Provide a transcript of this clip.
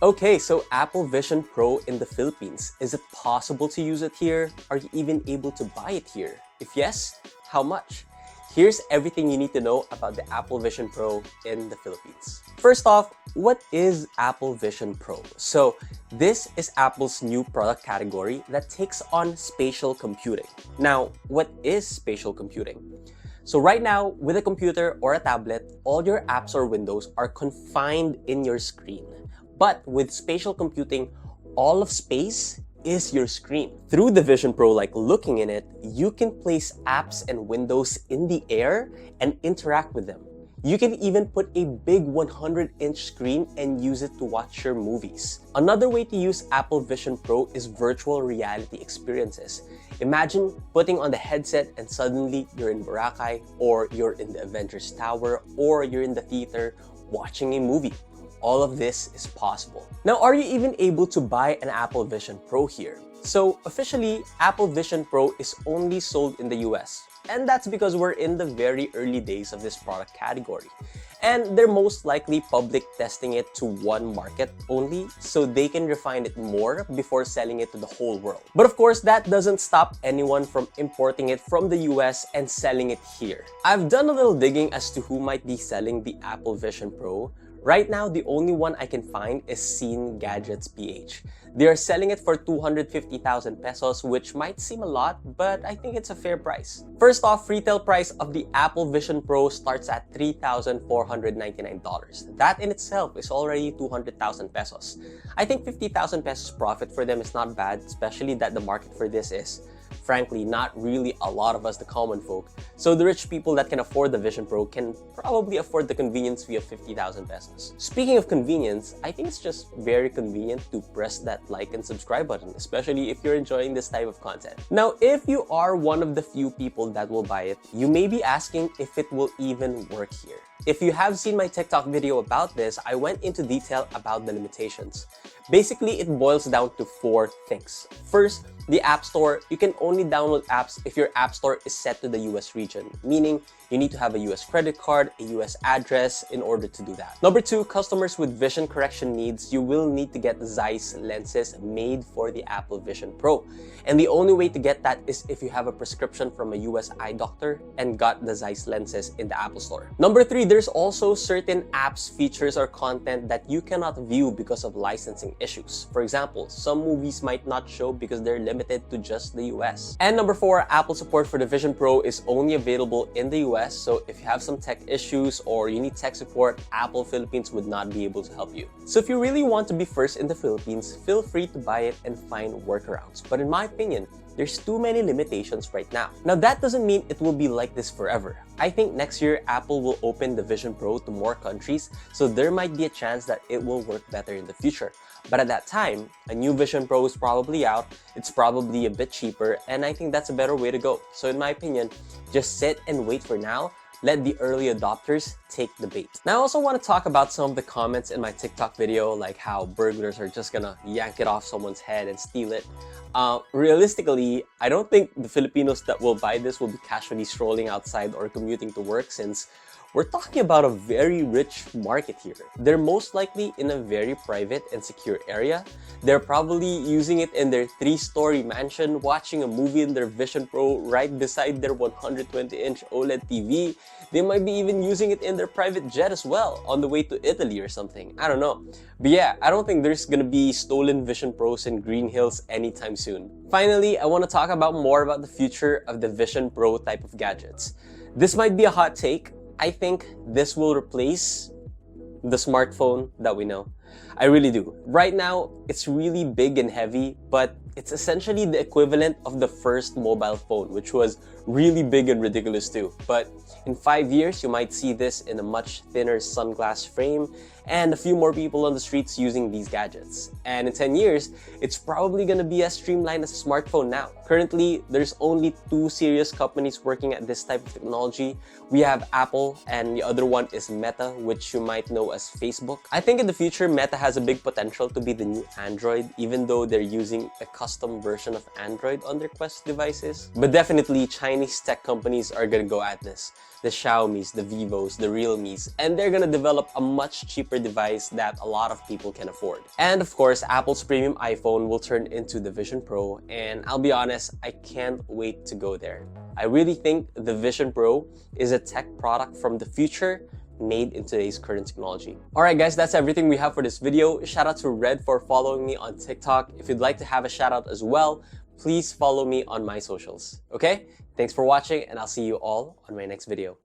Okay, so Apple Vision Pro in the Philippines. Is it possible to use it here? Are you even able to buy it here? If yes, how much? Here's everything you need to know about the Apple Vision Pro in the Philippines. First off, what is Apple Vision Pro? So this is Apple's new product category that takes on spatial computing. Now, what is spatial computing? So right now, with a computer or a tablet, all your apps or windows are confined in your screen. But with spatial computing, all of space is your screen. Through the Vision Pro, like looking in it, you can place apps and windows in the air and interact with them. You can even put a big 100-inch screen and use it to watch your movies. Another way to use Apple Vision Pro is virtual reality experiences. Imagine putting on the headset and suddenly you're in Boracay, or you're in the Avengers Tower, or you're in the theater watching a movie. All of this is possible. Now, are you even able to buy an Apple Vision Pro here? So officially, Apple Vision Pro is only sold in the US. And that's because we're in the very early days of this product category. And they're most likely public testing it to one market only, so they can refine it more before selling it to the whole world. But of course, that doesn't stop anyone from importing it from the US and selling it here. I've done a little digging as to who might be selling the Apple Vision Pro. Right now, the only one I can find is Scene Gadgets PH. They are selling it for 250,000 pesos, which might seem a lot, but I think it's a fair price. First off, retail price of the Apple Vision Pro starts at $3,499. That in itself is already 200,000 pesos. I think 50,000 pesos profit for them is not bad, especially that the market for this is, frankly, not really a lot of us, the common folk. So the rich people that can afford the Vision Pro can probably afford the convenience fee of 50,000 pesos. Speaking of convenience, I think it's just very convenient to press that like and subscribe button, especially if you're enjoying this type of content. Now, if you are one of the few people that will buy it, you may be asking if it will even work here. If you have seen my TikTok video about this, I went into detail about the limitations. Basically, it boils down to 4 things. First, the App Store. You can only download apps if your App Store is set to the US region, meaning you need to have a US credit card, a US address in order to do that. Number 2, customers with vision correction needs, you will need to get Zeiss lenses made for the Apple Vision Pro. And the only way to get that is if you have a prescription from a US eye doctor and got the Zeiss lenses in the Apple Store. Number 3, there's also certain apps, features, or content that you cannot view because of licensing issues. For example, some movies might not show because they're limited to just the US. And number 4, Apple support for the Vision Pro is only available in the US, so if you have some tech issues or you need tech support, Apple Philippines would not be able to help you. So if you really want to be first in the Philippines, feel free to buy it and find workarounds. But in my opinion, there's too many limitations right now. Now, that doesn't mean it will be like this forever. I think next year, Apple will open the Vision Pro to more countries, so there might be a chance that it will work better in the future. But at that time, a new Vision Pro is probably out, it's probably a bit cheaper, and I think that's a better way to go. So in my opinion, just sit and wait for now. Let the early adopters take the bait. Now, I also want to talk about some of the comments in my TikTok video, like how burglars are just gonna yank it off someone's head and steal it. Realistically, I don't think the Filipinos that will buy this will be casually strolling outside or commuting to work, since we're talking about a very rich market here. They're most likely in a very private and secure area. They're probably using it in their 3-story mansion, watching a movie in their Vision Pro right beside their 120-inch OLED TV. They might be even using it in their private jet as well, on the way to Italy or something. I don't know. But yeah, I don't think there's gonna be stolen Vision Pros in Green Hills anytime soon. Finally, I want to talk about more about the future of the Vision Pro type of gadgets. This might be a hot take. I think this will replace the smartphone that we know. I really do. Right now, it's really big and heavy, but it's essentially the equivalent of the first mobile phone, which was really big and ridiculous too. But in 5 years, you might see this in a much thinner sunglass frame and a few more people on the streets using these gadgets. And in 10 years, it's probably gonna be as streamlined as a smartphone now. Currently, there's only 2 serious companies working at this type of technology. We have Apple, and the other one is Meta, which you might know as Facebook. I think in the future, Meta Meta has a big potential to be the new Android, even though they're using a custom version of Android on their Quest devices. But definitely, Chinese tech companies are gonna go at this. The Xiaomis, the Vivos, the Realmes, and they're gonna develop a much cheaper device that a lot of people can afford. And of course, Apple's premium iPhone will turn into the Vision Pro, and I'll be honest, I can't wait to go there. I really think the Vision Pro is a tech product from the future made in today's current technology. Alright guys, that's everything we have for this video. Shout out to Red for following me on TikTok. If you'd like to have a shout out as well, please follow me on my socials. Okay? Thanks for watching, and I'll see you all on my next video.